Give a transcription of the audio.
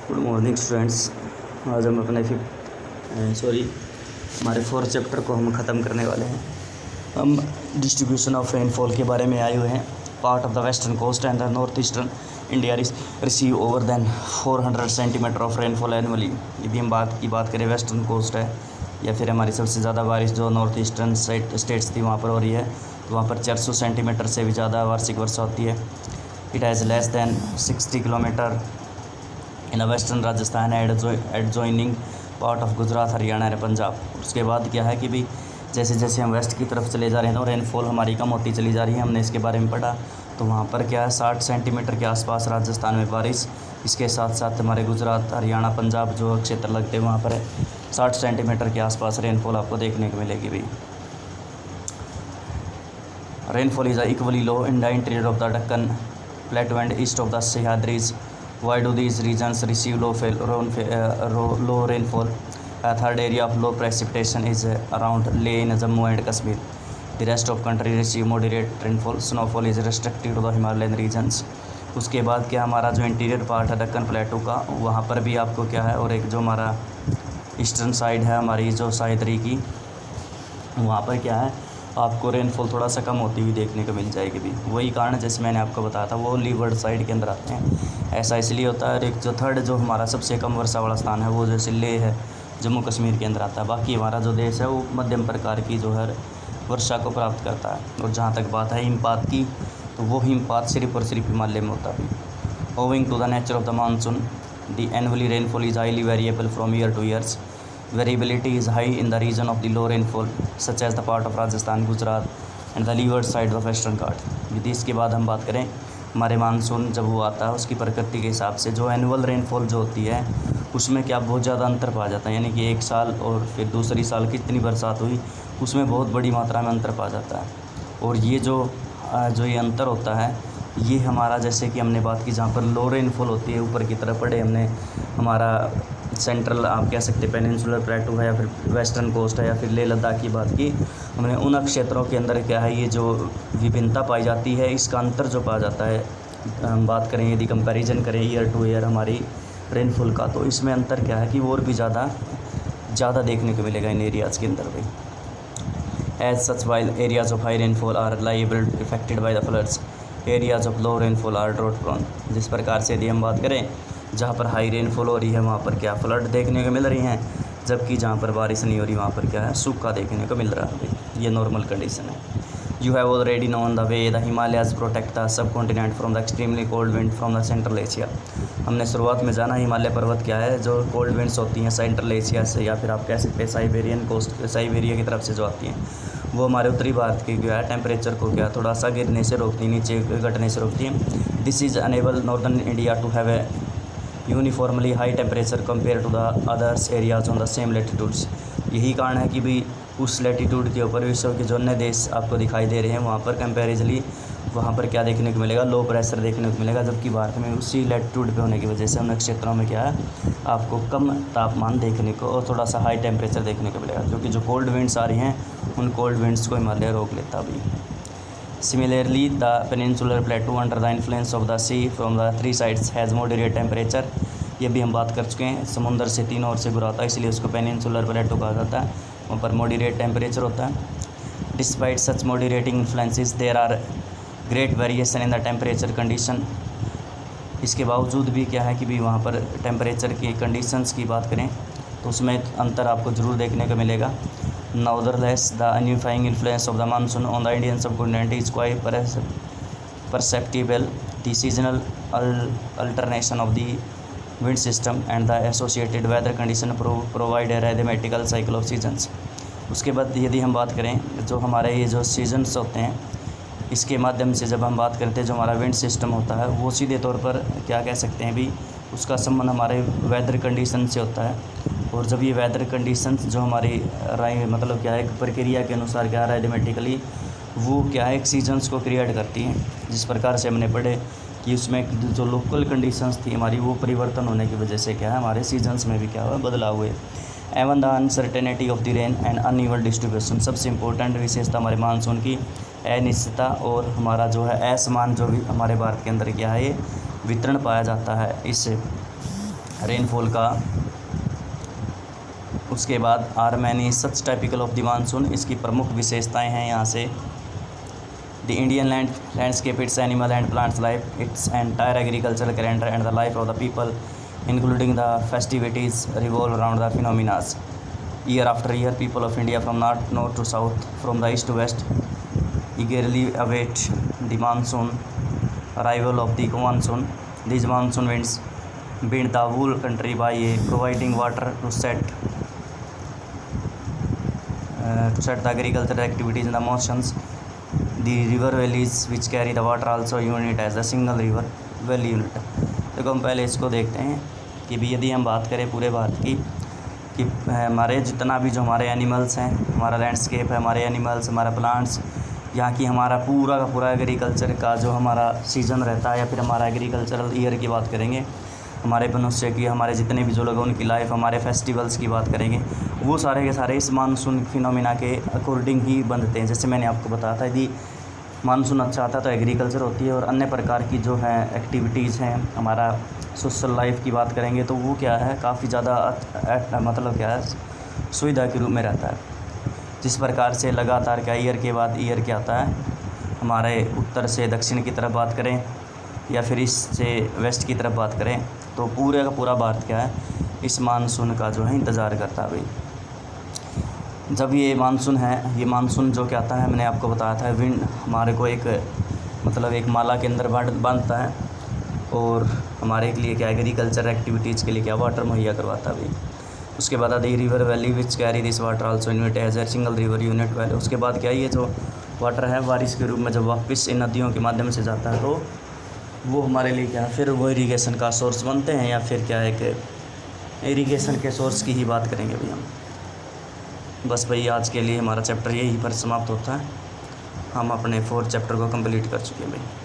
Good morning students. आज हम अपने हमारे फोर्थ चैप्टर को हम ख़त्म करने वाले हैं। हम डिस्ट्रीब्यूशन ऑफ रेनफॉल के बारे में आए हुए हैं। Part of the western coast and the north eastern India receive over then 400 centimetre of rainfall annually. यदि हम बात करें, वेस्टर्न कोस्ट है या फिर हमारी सबसे ज़्यादा बारिश जो नॉर्थ ईस्टर्न स्टेट्स थी वहाँ पर हो रही है, तो वहाँ पर 400 सेंटीमीटर से भी ज़्यादा वार्षिक वर्षा होती है। It has less than 60 kilometre in western Rajasthan adjoining part of Gujarat, Haryana और पंजाब। उसके बाद क्या है कि भी जैसे जैसे हम वेस्ट की तरफ चले जा रहे हैं तो रेनफॉल हमारी कम होती चली जा रही है। हमने इसके बारे में पढ़ा, तो वहाँ पर क्या है 60 सेंटीमीटर के आसपास राजस्थान में बारिश। इसके साथ साथ हमारे गुजरात, हरियाणा, पंजाब जो क्षेत्र लगते हैं वहाँ पर 60 सेंटीमीटर के आसपास रेनफॉल आपको देखने को मिलेगी भी। Rainfall is equally low in the interior of the Deccan प्लेटू and east of the Sahyadris. Why do these regions receive low rainfall? A third area of low precipitation is around Leh in Jammu and Kashmir. The rest of country receive moderate rainfall. Snowfall is restricted to the Himalayan regions. उसके बाद क्या हमारा जो interior part है दक्कन प्लेटू का, वहाँ पर भी आपको क्या है, और एक जो हमारा ईस्टर्न साइड है हमारी जो सह्याद्री की, वहाँ पर क्या है आपको रेनफॉल थोड़ा सा कम होती हुई देखने को मिल जाएगी भी। वही कारण जैसे मैंने आपको बताया था, वो लीवर्ड साइड के अंदर आते हैं। ऐसा इसलिए होता है। और एक जो थर्ड जो हमारा सबसे कम वर्षा वाला स्थान है वो जैसे लेह है, जम्मू कश्मीर के अंदर आता है। बाकी हमारा जो देश है वो मध्यम प्रकार की जो है वर्षा को प्राप्त करता है। और जहाँ तक बात है हिमपात की, तो वो हिमपात सिर्फ और सिर्फ हिमालय में होता है। Owing to the nature of the monsoon, the annually rainfall is highly variable from year to years. Variability is high in the region of the low rainfall, such as the part of Rajasthan, Gujarat and the leeward side of Western Ghat। यदि इसके बाद हम बात करें हमारे monsoon जब वो आता है उसकी प्रकृति के हिसाब से जो एनुअल रेनफॉल जो होती है उसमें क्या बहुत ज़्यादा अंतर पा जाता है। यानी कि एक साल और फिर दूसरी साल कितनी बरसात हुई उसमें बहुत बड़ी मात्रा में अंतर पा जाता है। और ये जो ये अंतर होता है ये हमारा, जैसे कि हमने बात की जहाँ पर लो रेनफॉल होती है ऊपर की तरफ पड़े हमने हमारा सेंट्रल आप कह सकते हैं पेनिनसुलर प्लेटू है या फिर वेस्टर्न कोस्ट है या फिर लेह लद्दाख की बात की हमने, उन क्षेत्रों के अंदर क्या है ये जो विभिन्नता पाई जाती है, इसका अंतर जो पाया जाता है, हम बात करें यदि कंपैरिजन करें ईयर टू ईयर हमारी रेनफॉल का, तो इसमें अंतर क्या है कि और भी ज़्यादा देखने को मिलेगा इन एरियाज़ के अंदर भी। As such while areas of high rainfall are liable affected by the floods, areas of low rainfall are drought prone. जिस प्रकार से यदि हम बात करें जहाँ पर हाई रेनफॉल हो रही है वहाँ पर क्या फ्लड देखने को मिल रही हैं, जबकि जहाँ पर बारिश नहीं हो रही वहाँ पर क्या है सूखा देखने को मिल रहा है। ये नॉर्मल कंडीशन है। You have already known the way the Himalayas protect the sub continent from the extremely cold wind from the central Asia. हमने शुरुआत में जाना हिमालय पर्वत क्या है, जो कोल्ड विंड्स होती हैं सेंट्रल एशिया से या फिर आप कह सकते हैं साइबेरियन कोस्ट, साइबेरिया की तरफ से जो आती हैं, वो हमारे उत्तरी भारत के क्या है टेम्परेचर को क्या थोड़ा सा गिरने से रोकती, नीचे घटने से रोकती हैं। This is enable northern India to have a uniformly high temperature compare to the others areas on the same latitudes. यही कारण है कि भी उस लेटीट्यूड के ऊपर विश्व के जो अन्य देश आपको दिखाई दे रहे हैं वहाँ पर कंपेरेजली वहाँ पर क्या देखने को मिलेगा, लो प्रेशर देखने को मिलेगा, जबकि भारत में उसी लेटीट्यूड पे होने की वजह से उन क्षेत्रों में क्या है आपको कम तापमान देखने को और थोड़ा सा हाई टेम्परेचर देखने को मिलेगा, क्योंकि जो कोल्ड विंड्स आ रही हैं उन कोल्ड विंड्स को हिमालय रोक लेता भी। Similarly, the peninsular plateau under the influence of the sea from the three sides has moderate temperature। ये भी हम बात कर चुके हैं, समुंदर से तीनों ओर से घिरा होता है इसलिए उसको पेनिनसुलर प्लेटो कहा जाता है। वहाँ पर मॉडरेट टेम्परेचर होता है। Despite such moderating influences there are great variation in the temperature condition. इसके बावजूद भी क्या है कि भी वहाँ पर टेम्परेचर की कंडीशंस की बात करें तो उसमें अंतर आपको ज़रूर देखने को मिलेगा। Nevertheless, the unifying influence of the monsoon on the Indian subcontinent is quite perceptible. The seasonal alternation of the wind system and the associated weather condition provide a rhythmical cycle of seasons। उसके बाद यदि हम बात करें जो हमारे ये जो सीजन्स होते हैं इसके माध्यम से जब हम बात करते हैं जो हमारा विंड सिस्टम होता है वो सीधे तौर पर क्या कह सकते हैं भी उसका संबंध हमारे वेदर कंडीशन से होता है। और जब ये वेदर कंडीशंस जो हमारी मतलब क्या है एक प्रक्रिया के अनुसार क्या है रेडिमेटिकली वो क्या है एक सीजन्स को क्रिएट करती हैं। जिस प्रकार से हमने पढ़े कि उसमें जो लोकल कंडीशंस थी हमारी वो परिवर्तन होने की वजह से क्या है हमारे सीजन्स में भी क्या हुआ बदलाव हुए। Even the uncertainty of the rain and uneven distribution, सबसे इम्पोर्टेंट विशेषता हमारे मानसून की अनिश्चितता और हमारा जो है असमान जो भी हमारे भारत के अंदर क्या है ये वितरण पाया जाता है। इससे रेनफॉल का। उसके बाद are many such typical of the monsoon, इसकी प्रमुख विशेषताएं हैं यहाँ से। The Indian landscape, its animal and plants life, its entire agricultural calendar and the life of the people including the festivities revolve around the phenomenas. Year after year, people of India from north to south, from the east to west, eagerly await the monsoon, arrival of the monsoon. These monsoon winds bend the whole country by providing water to set the agricultural activities in the monsoons. The river valleys which carry the water also unit as a single river valley unit. देखो हम पहले इसको देखते हैं कि भी यदि हम बात करें पूरे भारत की कि हमारे जितना भी जो हमारे एनिमल्स हैं, हमारा लैंडस्केप है, हमारे एनिमल्स, हमारा प्लांट्स, यहाँ की हमारा पूरा का पूरा एग्रीकल्चर का जो हमारा सीज़न रहता है, या फिर हमारा एग्रीकल्चरल ईयर की बात करेंगे, हमारे मनुष्य की, हमारे जितने भी जो लोग उनकी लाइफ, हमारे फेस्टिवल्स की बात करेंगे, वो सारे के सारे इस मानसून फिनोमिना के अकॉर्डिंग ही बनते हैं। जैसे मैंने आपको बताया था, यदि मानसून अच्छा आता है तो एग्रीकल्चर होती है, और अन्य प्रकार की जो है एक्टिविटीज़ हैं, हमारा सोशल लाइफ की बात करेंगे तो वो क्या है, काफ़ी ज़्यादा मतलब क्या है, सुविधा के रूप में रहता है। जिस प्रकार से लगातार क्या ईयर के बाद ईयर क्या आता है, हमारे उत्तर से दक्षिण की तरफ बात करें या फिर ईस्ट से वेस्ट की तरफ बात करें, तो पूरे का पूरा भारत क्या है, इस मानसून का जो है इंतज़ार करता है भाई। जब ये मानसून है, ये मानसून जो क्या आता है, मैंने आपको बताया था, विंड हमारे को एक मतलब एक माला के अंदर बांधता है, और हमारे के लिए क्या एग्रीकल्चर एक्टिविटीज़ के लिए क्या वाटर मुहैया करवाता है भाई। उसके बाद आती river valley which carry this water also unit as a single river unit valley. उसके बाद क्या ये जो वाटर है बारिश के रूप में जब वापस इन नदियों के माध्यम से जाता है, तो वो हमारे लिए क्या फिर वो इरीगेशन का सोर्स बनते हैं, या फिर क्या है कि इरीगेशन के सोर्स की ही बात करेंगे भाई हम। बस भाई आज के लिए हमारा चैप्टर यही पर समाप्त होता है। हम अपने 4th चैप्टर को कंप्लीट कर चुके हैं भाई।